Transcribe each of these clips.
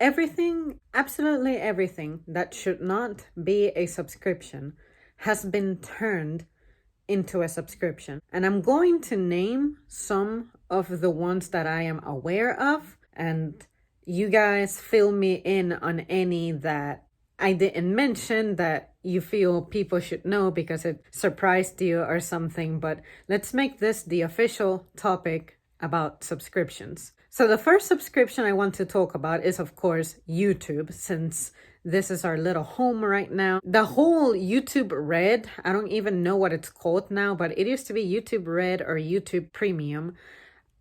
Everything, absolutely everything that should not be a subscription has been turned into a subscription. And I'm going to name some of the ones that I am aware of, and you guys fill me in on any that I didn't mention that you feel people should know because it surprised you or something. But let's make this the official topic about subscriptions. So the first subscription I want to talk about is, of course, YouTube, since this is our little home right now. The whole YouTube Red, I don't even know what it's called now, but it used to be YouTube Red or YouTube Premium.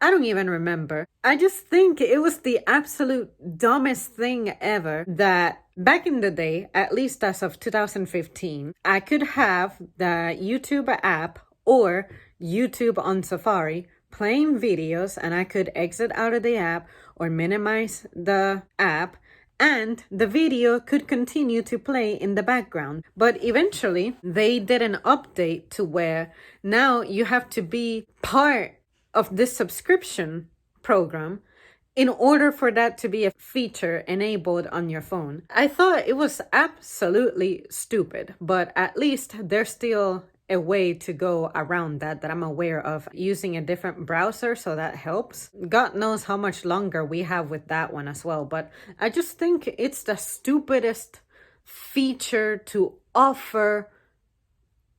I don't even remember. I just think it was the absolute dumbest thing ever that back in the day, at least as of 2015, I could have the YouTube app or YouTube on Safari playing videos, and I could exit out of the app or minimize the app, and the video could continue to play in the background. But eventually, they did an update to where now you have to be part of this subscription program in order for that to be a feature enabled on your phone. I thought it was absolutely stupid, but at least there's still a way to go around that I'm aware of, using a different browser, so that helps. God knows how much longer we have with that one as well, but I just think it's the stupidest feature to offer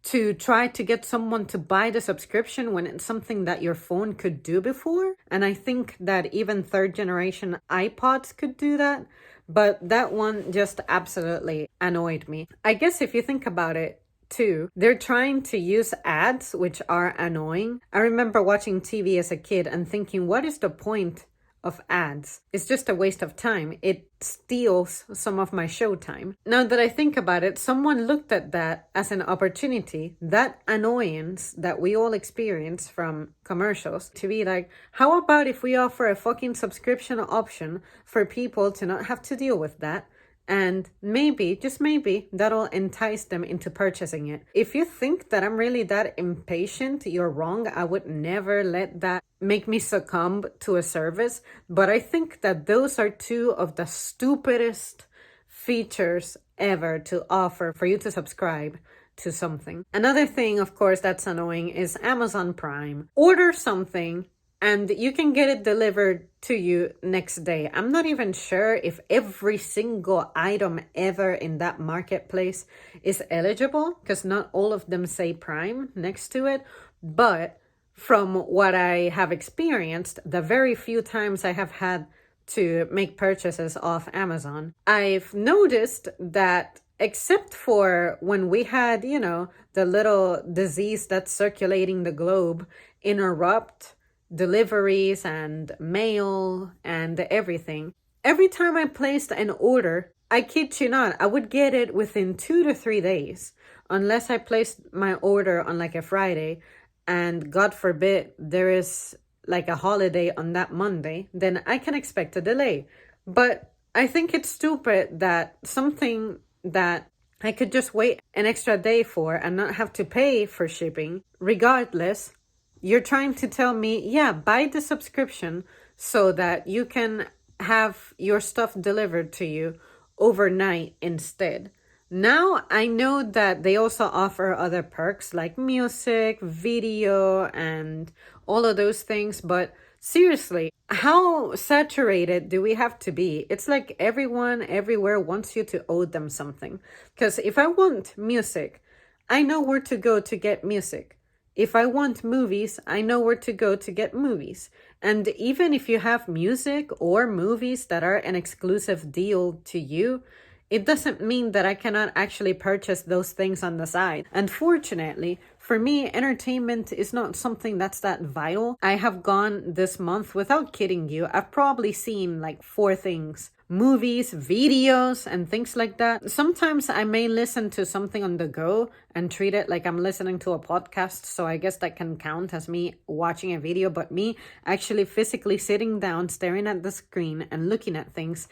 to try to get someone to buy the subscription when it's something that your phone could do before. And I think that even third generation iPods could do that, but that one just absolutely annoyed me. I guess if you think about it too, they're trying to use ads, which are annoying. I remember watching TV as a kid and thinking, what is the point of ads? It's just a waste of time. It steals some of my show time. Now that I think about it, someone looked at that as an opportunity, that annoyance that we all experience from commercials, to be like, how about if we offer a fucking subscription option for people to not have to deal with that? And maybe, just maybe, that'll entice them into purchasing it. If you think that I'm really that impatient, you're wrong. I would never let that make me succumb to a service. But I think that those are two of the stupidest features ever to offer for you to subscribe to something. Another thing, of course, that's annoying is Amazon Prime. Order something and you can get it delivered to you next day. I'm not even sure if every single item ever in that marketplace is eligible, because not all of them say Prime next to it. But from what I have experienced, the very few times I have had to make purchases off Amazon, I've noticed that except for when we had, the little disease that's circulating the globe interrupt deliveries and mail and everything, every time I placed an order, I kid you not, I would get it within 2 to 3 days, unless I placed my order on like a Friday, and God forbid there is like a holiday on that Monday, then I can expect a delay. But I think it's stupid that something that I could just wait an extra day for and not have to pay for shipping, regardless, you're trying to tell me, yeah, buy the subscription so that you can have your stuff delivered to you overnight instead. Now I know that they also offer other perks like music, video, and all of those things, but seriously, how saturated do we have to be? It's like everyone everywhere wants you to owe them something. Because if I want music, I know where to go to get music. If I want movies, I know where to go to get movies. And even if you have music or movies that are an exclusive deal to you, it doesn't mean that I cannot actually purchase those things on the side. Unfortunately, for me, entertainment is not something that's that vital. I have gone this month, without kidding you, I've probably seen like 4 things. Movies, videos, and things like that. Sometimes I may listen to something on the go and treat it like I'm listening to a podcast, so I guess that can count as me watching a video, but me actually physically sitting down, staring at the screen and looking at things,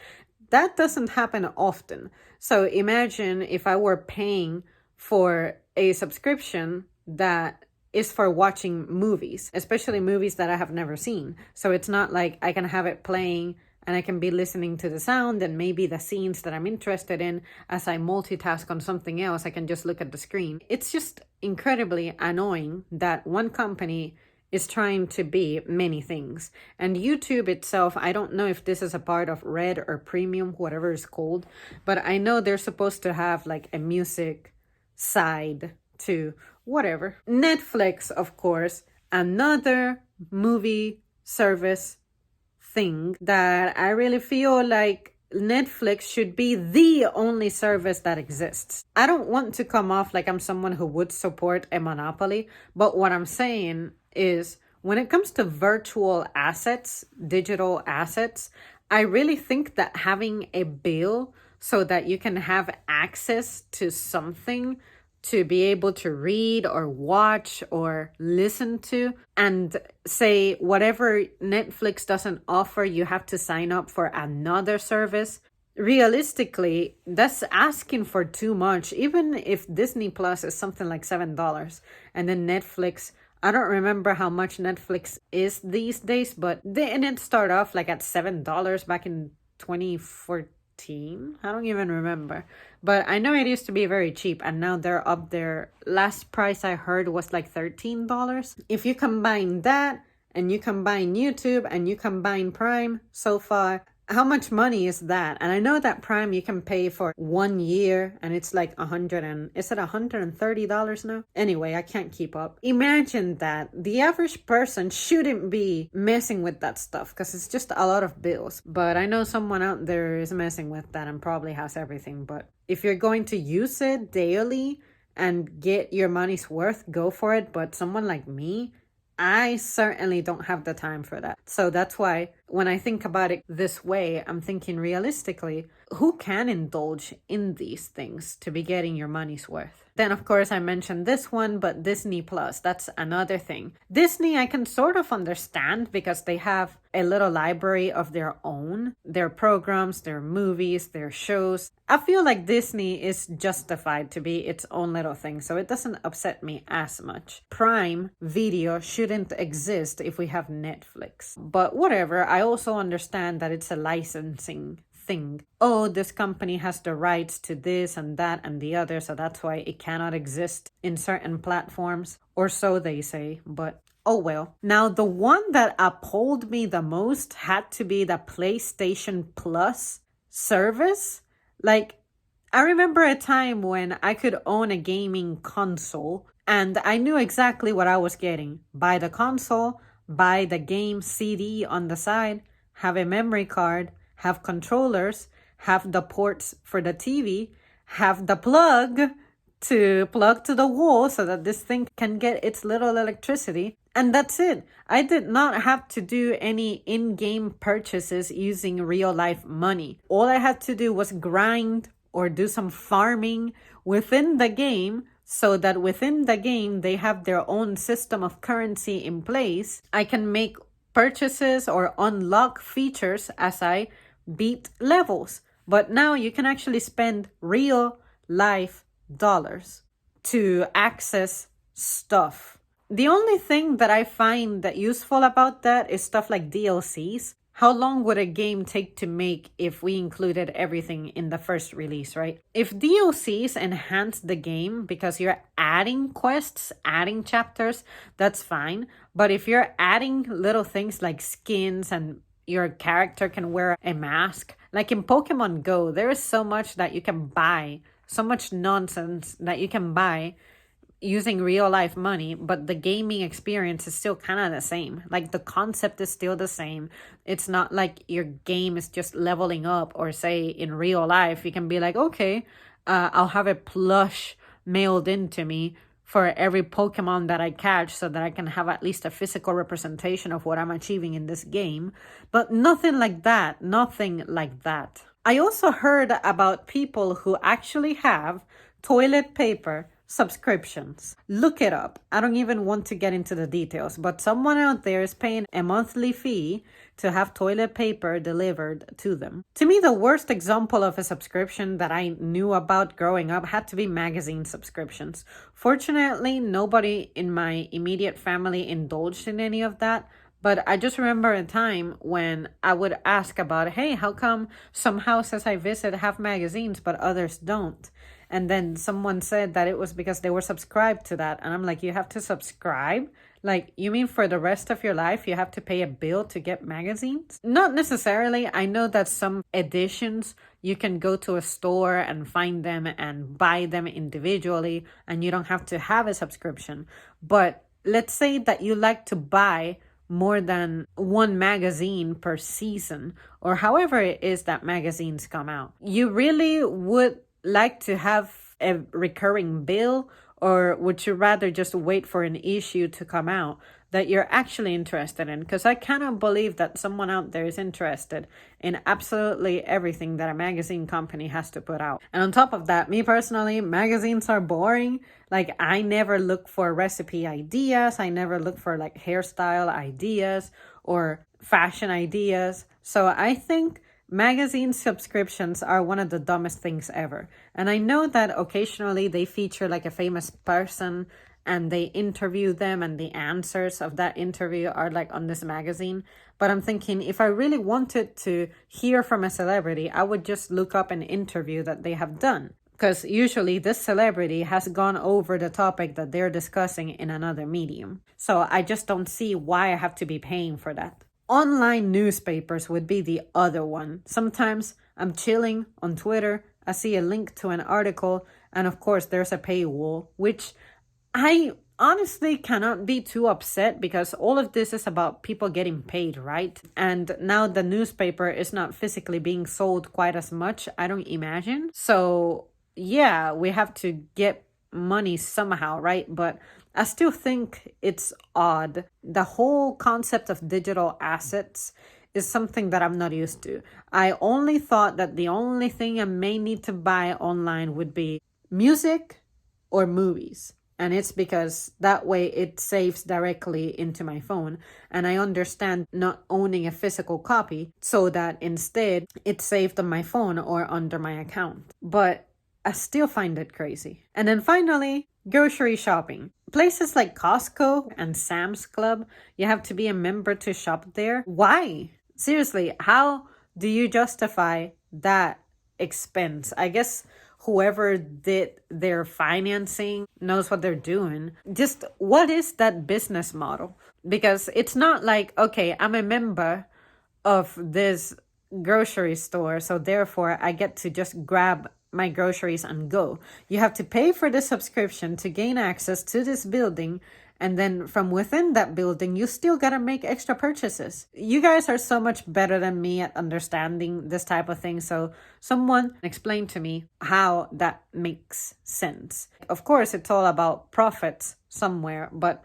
that doesn't happen often. So imagine if I were paying for a subscription that is for watching movies, especially movies that I have never seen. So it's not like I can have it playing and I can be listening to the sound and maybe the scenes that I'm interested in. As I multitask on something else, I can just look at the screen. It's just incredibly annoying that one company is trying to be many things. And YouTube itself, I don't know if this is a part of Red or Premium, whatever it's called, but I know they're supposed to have like a music side to whatever. Netflix, of course, another movie service thing that I really feel like Netflix should be the only service that exists. I don't want to come off like I'm someone who would support a monopoly, but what I'm saying is when it comes to virtual assets, digital assets, I really think that having a bill so that you can have access to something to be able to read or watch or listen to, and say whatever Netflix doesn't offer, you have to sign up for another service. Realistically, that's asking for too much. Even if Disney Plus is something like $7 and then Netflix, I don't remember how much Netflix is these days, but they didn't start off like at $7 back in 2014. I don't even remember, but I know it used to be very cheap and now they're up there. Last price I heard was like $13. If you combine that and you combine YouTube and you combine Prime so far, how much money is that? And I know that Prime you can pay for 1 year and it's like is it $130 now? Anyway, I can't keep up. Imagine that. The average person shouldn't be messing with that stuff because it's just a lot of bills. But I know someone out there is messing with that and probably has everything. But if you're going to use it daily and get your money's worth, go for it. But someone like me, I certainly don't have the time for that. So that's why when I think about it this way, I'm thinking realistically, who can indulge in these things to be getting your money's worth? Then, of course, I mentioned this one, but Disney Plus, that's another thing. Disney, I can sort of understand because they have a little library of their own, their programs, their movies, their shows. I feel like Disney is justified to be its own little thing, so it doesn't upset me as much. Prime Video shouldn't exist if we have Netflix. But whatever, I also understand that it's a licensing thing. Oh, this company has the rights to this and that and the other, so that's why it cannot exist in certain platforms, or so they say, but oh well. Now, the one that appalled me the most had to be the PlayStation Plus service. Like, I remember a time when I could own a gaming console and I knew exactly what I was getting. Buy the console, buy the game CD on the side, have a memory card, have controllers, have the ports for the TV, have the plug to the wall so that this thing can get its little electricity. And that's it. I did not have to do any in-game purchases using real life money. All I had to do was grind or do some farming within the game so that within the game they have their own system of currency in place. I can make purchases or unlock features as I beat levels. But now you can actually spend real life dollars to access stuff. The only thing that I find that useful about that is stuff like DLCs. How long would a game take to make if we included everything in the first release, right? If DLCs enhance the game because you're adding quests, adding chapters, that's fine. But if you're adding little things like skins and your character can wear a mask, like in Pokemon Go, there is so much that you can buy, so much nonsense that you can buy using real life money, but the gaming experience is still kind of the same. Like the concept is still the same. It's not like your game is just leveling up, or say in real life, you can be like, okay, I'll have a plush mailed into me for every Pokemon that I catch so that I can have at least a physical representation of what I'm achieving in this game. But nothing like that. Nothing like that. I also heard about people who actually have toilet paper subscriptions. Look it up. I don't even want to get into the details, but someone out there is paying a monthly fee to have toilet paper delivered to them. To me, the worst example of a subscription that I knew about growing up had to be magazine subscriptions. Fortunately, nobody in my immediate family indulged in any of that, But I just remember a time when I would ask about, hey, how come some houses I visit have magazines but others don't? And then someone said that it was because they were subscribed to that. And I'm like, you have to subscribe? Like, you mean for the rest of your life you have to pay a bill to get magazines? Not necessarily. I know that some editions you can go to a store and find them and buy them individually, and you don't have to have a subscription. But let's say that you like to buy more than one magazine per season, or however it is that magazines come out. You really would like to have a recurring bill, or would you rather just wait for an issue to come out that you're actually interested in? Because I cannot believe that someone out there is interested in absolutely everything that a magazine company has to put out. And on top of that, me personally, magazines are boring. Like, I never look for recipe ideas. I never look for like hairstyle ideas or fashion ideas. So I think magazine subscriptions are one of the dumbest things ever. And I know that occasionally they feature like a famous person and they interview them, and the answers of that interview are like on this magazine. But I'm thinking, if I really wanted to hear from a celebrity, I would just look up an interview that they have done. Because usually this celebrity has gone over the topic that they're discussing in another medium. So I just don't see why I have to be paying for that. Online newspapers would be the other one. Sometimes I'm chilling on Twitter, I see a link to an article, and of course there's a paywall, which I honestly cannot be too upset, because all of this is about people getting paid, right? And now the newspaper is not physically being sold quite as much, I don't imagine. So yeah, we have to get money somehow, right? But I still think it's odd. The whole concept of digital assets is something that I'm not used to. I only thought that the only thing I may need to buy online would be music or movies. And it's because that way it saves directly into my phone. And I understand not owning a physical copy, so that instead it's saved on my phone or under my account. But I still find it crazy. And then finally, grocery shopping. Places like Costco and Sam's Club, you have to be a member to shop there. Why? Seriously, how do you justify that expense? I guess whoever did their financing knows what they're doing. Just what is that business model? Because it's not like, okay, I'm a member of this grocery store, so therefore I get to just grab my groceries and go. You have to pay for the subscription to gain access to this building, and then from within that building you still gotta make extra purchases. You guys are so much better than me at understanding this type of thing, so someone explain to me how that makes sense. Of course it's all about profits somewhere, but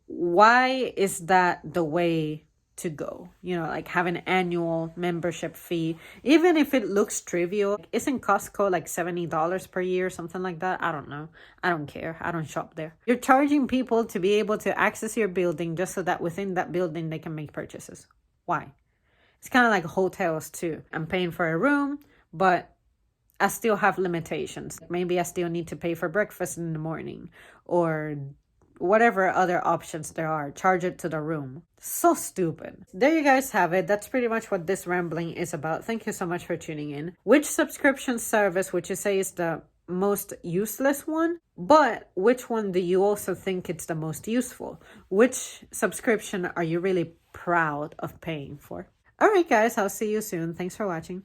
why is that the way to go? You know, like have an annual membership fee, even if it looks trivial. Isn't Costco like $70 per year, something like that? I don't know. I don't care. I don't shop there. You're charging people to be able to access your building just so that within that building they can make purchases. Why? It's kind of like hotels too. I'm paying for a room, but I still have limitations. Maybe I still need to pay for breakfast in the morning, or whatever other options there are. Charge it to the room. So stupid. There you guys have it. That's pretty much what this rambling is about. Thank you so much for tuning in. Which subscription service would you say is the most useless one? But which one do you also think it's the most useful? Which subscription are you really proud of paying for? All right, guys, I'll see you soon. Thanks for watching.